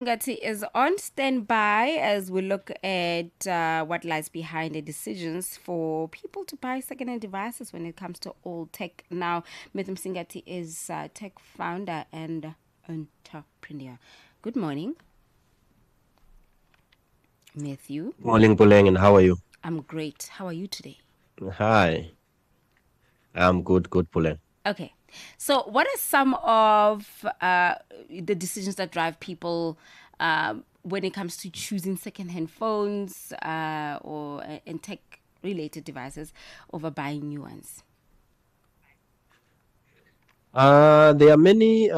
Msingati is on standby as we look at what lies behind the decisions for people to buy second-hand devices when it comes to old tech. Now, Msingati is tech founder and entrepreneur. Good morning, Matthew. Morning, Puleng, and how are you? I'm great. How are you today? Hi, I'm good, Puleng. Okay. So, what are some of the decisions that drive people when it comes to choosing secondhand phones or and tech related devices over buying new ones? There are many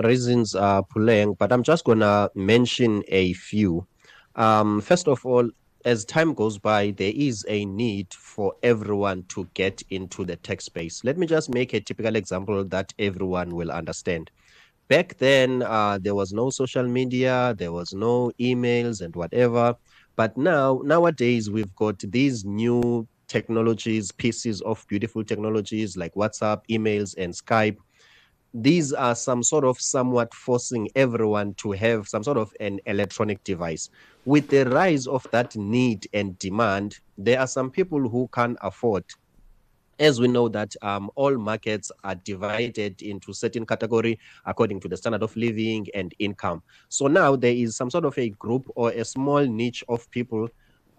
reasons, Puleng, but I'm just gonna mention a few. First of all, as time goes by, there is a need for everyone to get into the tech space. Let me just make a typical example that everyone will understand. Back then, there was no social media, there was no emails and whatever. But nowadays, we've got these new technologies, pieces of beautiful technologies like WhatsApp, emails, and Skype. These are some sort of somewhat forcing everyone to have some sort of an electronic device. With the rise of that need and demand, there are some people who can't afford, as we know that all markets are divided into certain category according to the standard of living and income. So now there is some sort of a group or a small niche of people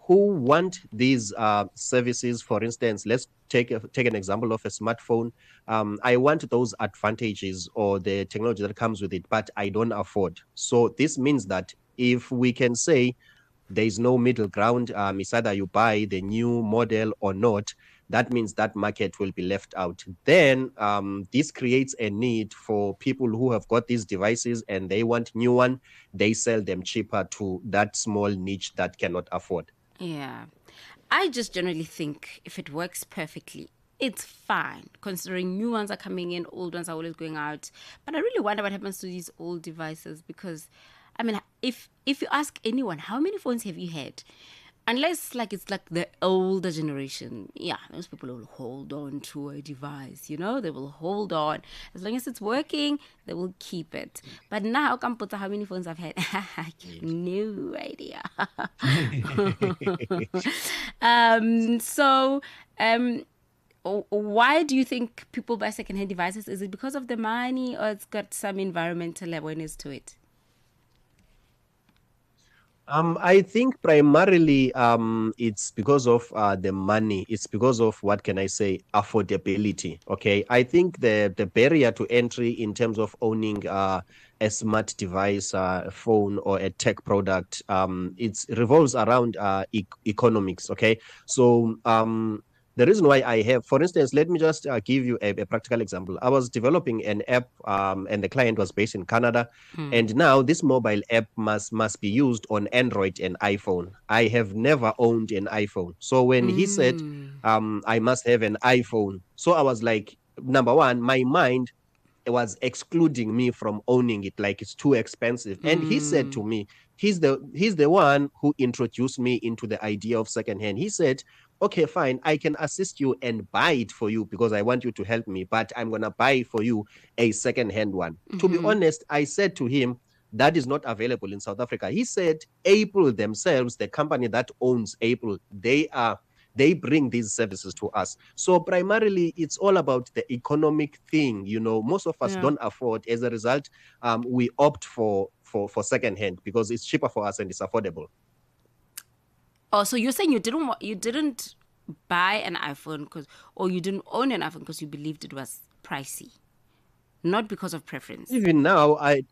who want these services. For instance, let's take an example of a smartphone. I want those advantages or the technology that comes with it, but I don't afford. So this means that if we can say there is no middle ground. It's either you buy the new model or not. That means that market will be left out. Then this creates a need for people who have got these devices and they want new one. They sell them cheaper to that small niche that cannot afford. Yeah. I just generally think if it works perfectly, it's fine, considering new ones are coming in, old ones are always going out. But I really wonder what happens to these old devices because, I mean, if you ask anyone, how many phones have you had? Unless like it's like the older generation, yeah, those people will hold on to a device, they will hold on. As long as it's working, they will keep it. But now, Kamputa, how many phones I've had? No idea. So, um, why do you think people buy secondhand devices? Is it because of the money or it's got some environmental awareness to it? I think primarily it's because of the money. It's because of what can I say, affordability. Okay, I think the barrier to entry in terms of owning a smart device, phone, or a tech product, it revolves around economics. Okay, so the reason why I have, for instance, let me just give you a practical example. I was developing an app, and the client was based in Canada, Mm. and now this mobile app must be used on Android and iPhone. I have never owned an iPhone. So when he said Mm. I must have an iPhone, so I was like, number one, my mind was excluding me from owning it, like it's too expensive. And he said to Mm. me, he's the one who introduced me into the idea of secondhand. He said, okay, fine, I can assist you and buy it for you because I want you to help me, but I'm gonna buy for you a secondhand one. To be Mm-hmm. honest, I said to him, that is not available in South Africa. He said April themselves, the company that owns April, they bring these services to us. So primarily, it's all about the economic thing. Most of us Yeah. don't afford. As a result, we opt for secondhand because it's cheaper for us and it's affordable. Oh, so you're saying you didn't buy an iPhone because, or you didn't own an iPhone because you believed it was pricey, not because of preference. Even now, I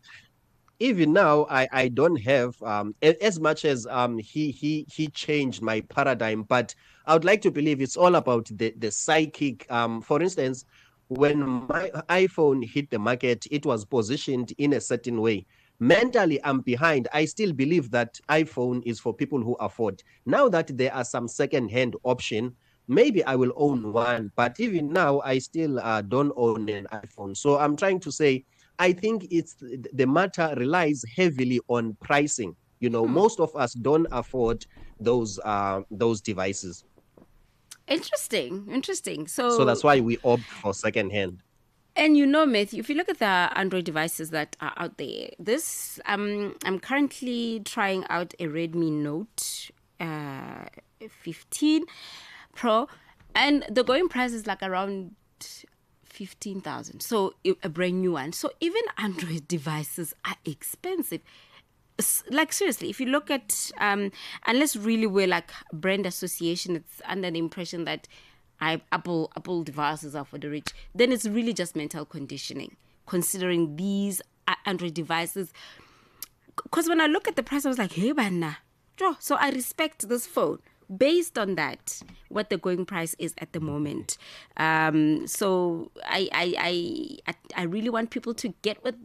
don't have as much as he changed my paradigm, but I would like to believe it's all about the psychic. For instance, when my iPhone hit the market, it was positioned in a certain way. Mentally, I'm behind. I still believe that iPhone is for people who afford. Now that there are some second-hand option, maybe I will own one. But even now, I still don't own an iPhone. So I'm trying to say, I think it's the matter relies heavily on pricing. Most of us don't afford those devices. Interesting, interesting. So So that's why we opt for secondhand. And Matthew, if you look at the Android devices that are out there, this I'm currently trying out a Redmi Note 15 Pro, and the going price is like around 15,000. So a brand new one. So even Android devices are expensive. Like seriously, if you look at unless really we're like brand association, it's under the impression that Apple devices are for the rich. Then it's really just mental conditioning, considering these Android devices. Because when I look at the price, I was like, hey, banna. So I respect this phone based on that, what the going price is at the moment. So I really want people to get with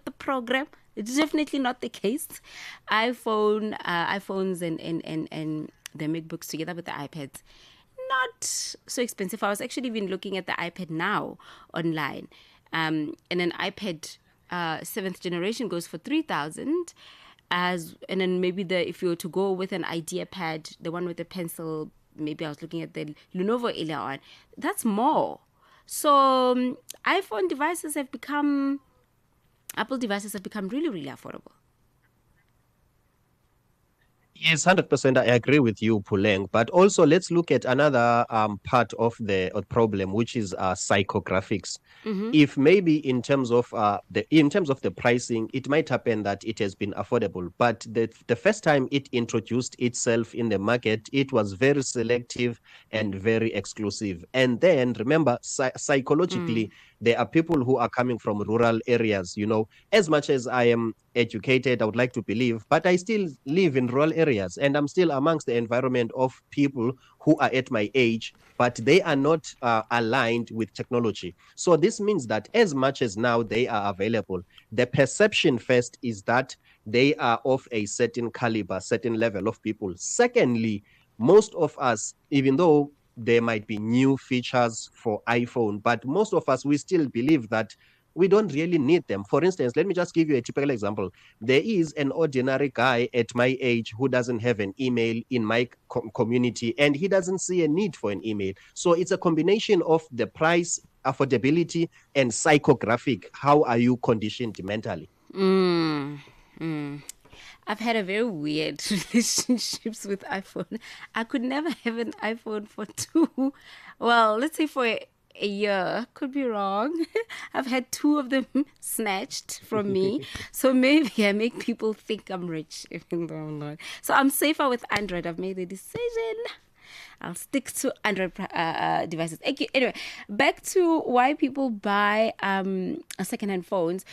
the program. It's definitely not the case. iPhones and the MacBooks together with the iPads, not so expensive. I was actually even looking at the iPad now online, and an iPad seventh generation goes for 3,000. And then maybe if you were to go with an IdeaPad, the one with the pencil, maybe I was looking at the Lenovo earlier on, that's more. So iPhone devices have become Apple devices have become really, really affordable. Yes, 100%. I agree with you, Puleng. But also, let's look at another part of the problem, which is psychographics. Mm-hmm. If maybe in terms of the pricing, it might happen that it has been affordable, but the first time it introduced itself in the market, it was very selective and very exclusive. And then remember, psychologically, there are people who are coming from rural areas. As much as I am educated, I would like to believe, but I still live in rural areas and I'm still amongst the environment of people who are at my age, but they are not aligned with technology. So this means that as much as now they are available, the perception first is that they are of a certain caliber, certain level of people. Secondly, most of us, even though there might be new features for iPhone, but most of us, we still believe that we don't really need them. For instance, let me just give you a typical example. There is an ordinary guy at my age who doesn't have an email in my community, and he doesn't see a need for an email. So it's a combination of the price, affordability, and psychographic. How are you conditioned mentally? Mm. Mm. I've had a very weird relationships with iPhone. I could never have an iPhone for two. Well, let's say for a year. Could be wrong. I've had two of them snatched from me. So maybe I make people think I'm rich, even though I'm not. So I'm safer with Android. I've made the decision. I'll stick to Android devices. Okay, anyway, back to why people buy secondhand phones.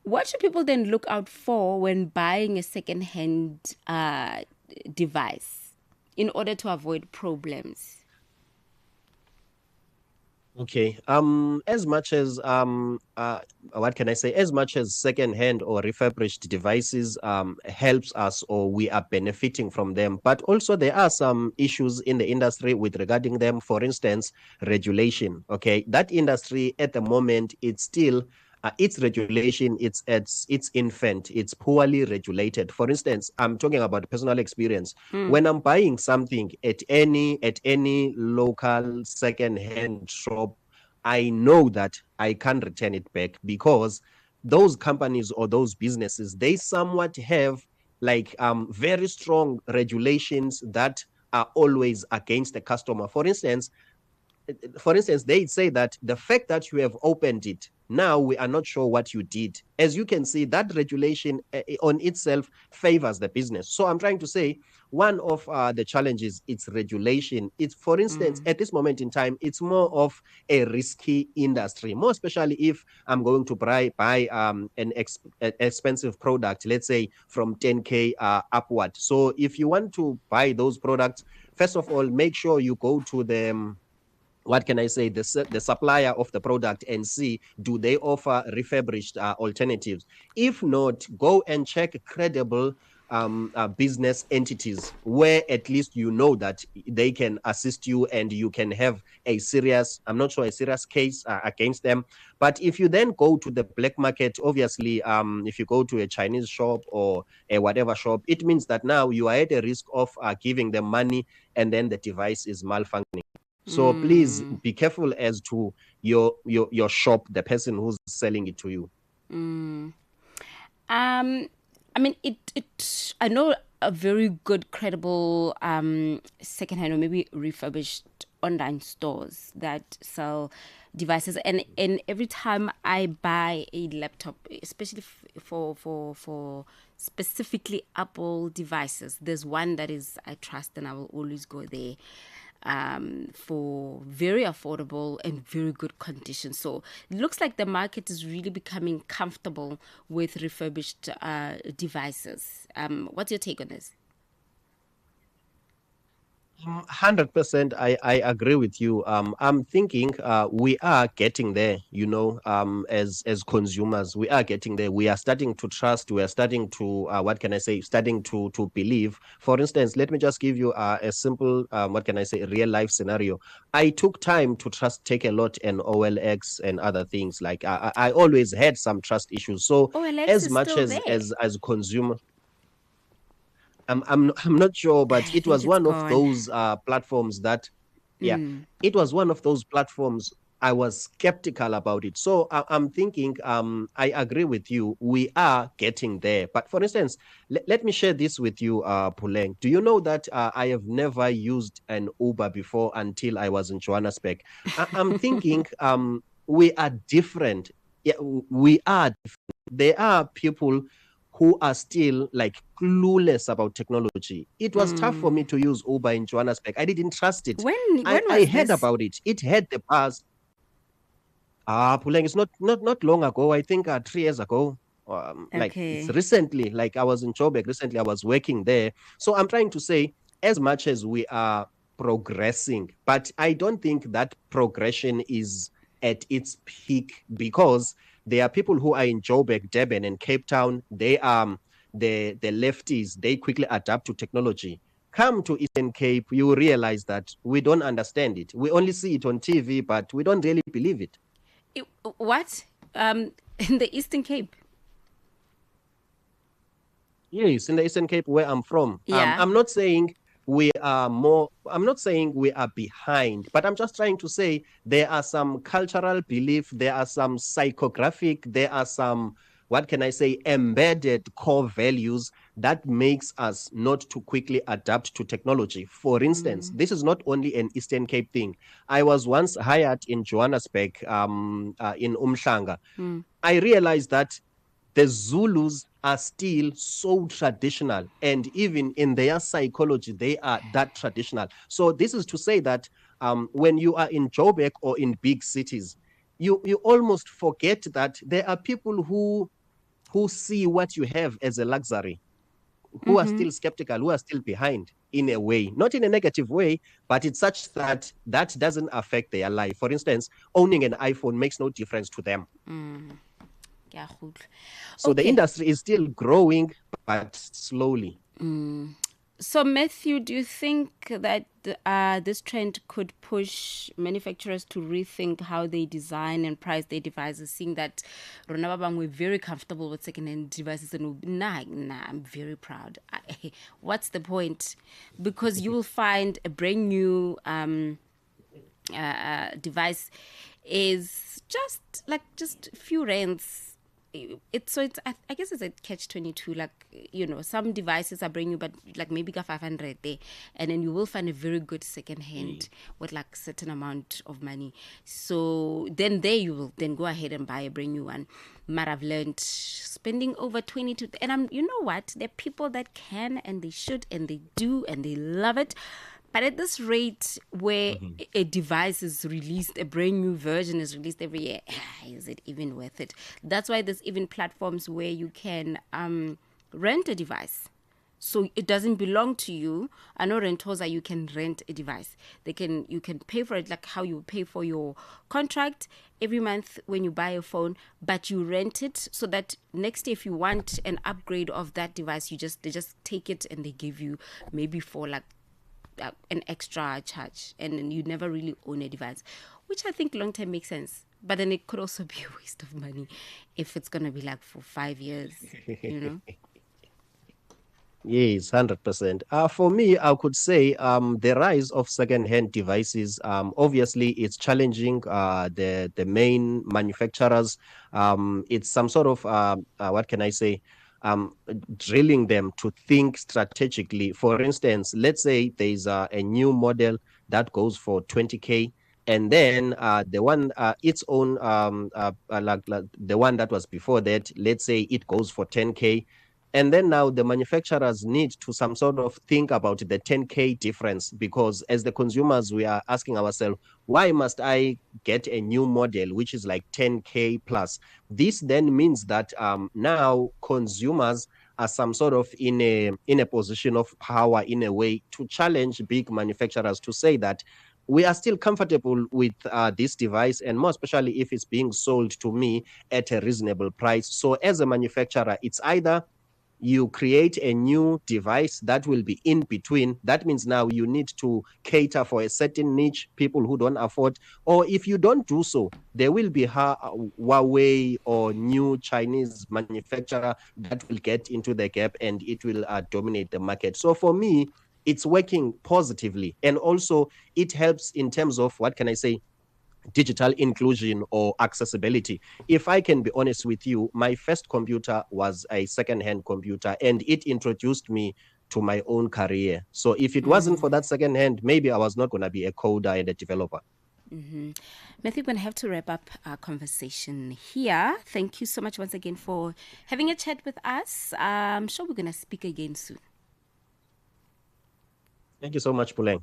What should people then look out for when buying a secondhand device in order to avoid problems? Okay. As much as what can I say? As much as second-hand or refurbished devices helps us or we are benefiting from them, but also there are some issues in the industry with regarding them. For instance, regulation. Okay, that industry at the moment it's still its regulation, it's infant, it's poorly regulated. For instance, I'm talking about personal experience. Mm. When I'm buying something at any local second-hand shop, I know that I can't return it back because those companies or those businesses, they somewhat have like very strong regulations that are always against the customer. For instance, they say that the fact that you have opened it, now we are not sure what you did. As you can see, that regulation on itself favors the business. So I'm trying to say one of the challenges, it's regulation. It's, for instance, Mm. at this moment in time, it's more of a risky industry, more especially if I'm going to buy an expensive product, let's say from 10K upward. So if you want to buy those products, first of all, make sure you go to the what can I say, the supplier of the product and see do they offer refurbished alternatives. If not, go and check credible business entities where at least you know that they can assist you and you can have a serious, I'm not sure, a serious case against them. But if you then go to the black market, obviously, if you go to a Chinese shop or a whatever shop, it means that now you are at a risk of giving them money and then the device is malfunctioning. So please be careful as to your shop, the person who's selling it to you. I mean, it. I know a very good, credible secondhand or maybe refurbished online stores that sell devices, and every time I buy a laptop, especially for specifically Apple devices, there's one that is I trust, and I will always go there for very affordable and very good condition. So it looks like the market is really becoming comfortable with refurbished devices. What's your take on this? 100%, I agree with you. I'm thinking we are getting there, as consumers, we are getting there. We are starting to trust, we are starting to, what can I say, starting to believe. For instance, let me just give you a simple, what can I say, real life scenario. I took time to trust Take a Lot and OLX and other things. Like I always had some trust issues. So OLX as is much still there. as consumer, I'm not sure, but I it think was it's one of gone. those platforms that, yeah, it was one of those platforms I was skeptical about it. So I'm thinking, I agree with you. We are getting there. But for instance, let me share this with you, Puleng. Do you know that I have never used an Uber before until I was in Johannesburg? I'm thinking, we are different. Yeah, we are different. There are people who are still like clueless about technology. It was tough for me to use Uber in Johannesburg. I didn't trust it. When I was heard this? about it. It had the buzz. Puleng, it's not long ago. I think 3 years ago. Like it's Okay. recently. Like I was in Joburg recently. I was working there. So I'm trying to say, as much as we are progressing, but I don't think that progression is at its peak, because there are people who are in Joburg, Durban, and Cape Town. They the lefties. They quickly adapt to technology. Come to Eastern Cape, you realize that we don't understand it. We only see it on TV, but we don't really believe it. What? In the Eastern Cape? Yes, in the Eastern Cape where I'm from. Yeah. I'm not saying we are more, I'm not saying we are behind, but I'm just trying to say there are some cultural belief, there are some psychographic, there are some, what can I say, embedded core values that makes us not to quickly adapt to technology. For instance, this is not only an Eastern Cape thing. I was once hired in Johannesburg, in Umhlanga. I realized that the Zulus are still so traditional, and even in their psychology, they are that traditional. So this is to say that when you are in Joburg or in big cities, you almost forget that there are people who see what you have as a luxury, who are still skeptical, who are still behind in a way, not in a negative way, but it's such that that doesn't affect their life. For instance, owning an iPhone makes no difference to them. Yeah, goed. So the Okay. industry is still growing, but slowly. So, Matthew, do you think that this trend could push manufacturers to rethink how they design and price their devices, seeing that Rona ba bang we're very comfortable with second-hand devices and nah, I'm very proud. What's the point? Because you will find a brand new device is just a few rands. It's I guess it's a catch 22. Like, some devices are brand new, but like maybe got 500 there, and then you will find a very good second hand with like certain amount of money. So then there you will then go ahead and buy a brand new one. Might have learned spending over 22, and you know what, there are people that can and they should and they do and they love it. But at this rate, where Mhm. a device is released, a brand new version is released every year, is it even worth it? That's why there's even platforms where you can rent a device. So it doesn't belong to you. I know Rentosa, you can rent a device. You can pay for it like how you pay for your contract every month when you buy a phone, but you rent it so that next year if you want an upgrade of that device, they just take it and they give you maybe for like an extra charge, and then you never really own a device, which I think long term makes sense. But then it could also be a waste of money if it's gonna be like for 5 years, you know. Yes, 100%. For me, I could say the rise of second-hand devices, obviously it's challenging the main manufacturers. It's some sort of what can I say? Drilling them to think strategically. For instance, let's say there's a new model that goes for 20K, and then the one its own like the one that was before that, let's say it goes for 10K, and then now the manufacturers need to some sort of think about the 10K difference, because as the consumers, we are asking ourselves, why must I get a new model which is like 10K plus? This then means that now consumers are some sort of in a position of power in a way to challenge big manufacturers to say that we are still comfortable with this device, and more especially if it's being sold to me at a reasonable price. So as a manufacturer, it's either you create a new device that will be in between. That means now you need to cater for a certain niche, people who don't afford. Or if you don't do so, there will be Huawei or new Chinese manufacturer that will get into the gap and it will dominate the market. So for me, it's working positively. And also, it helps in terms of, what can I say, digital inclusion or accessibility. If I can be honest with you, my first computer was a second-hand computer and it introduced me to my own career. So if it wasn't for that second-hand, maybe I was not going to be a coder and a developer. Mm-hmm. I think we're going to have to wrap up our conversation here. Thank you so much once again for having a chat with us. I'm sure we're going to speak again soon. Thank you so much, Puleng.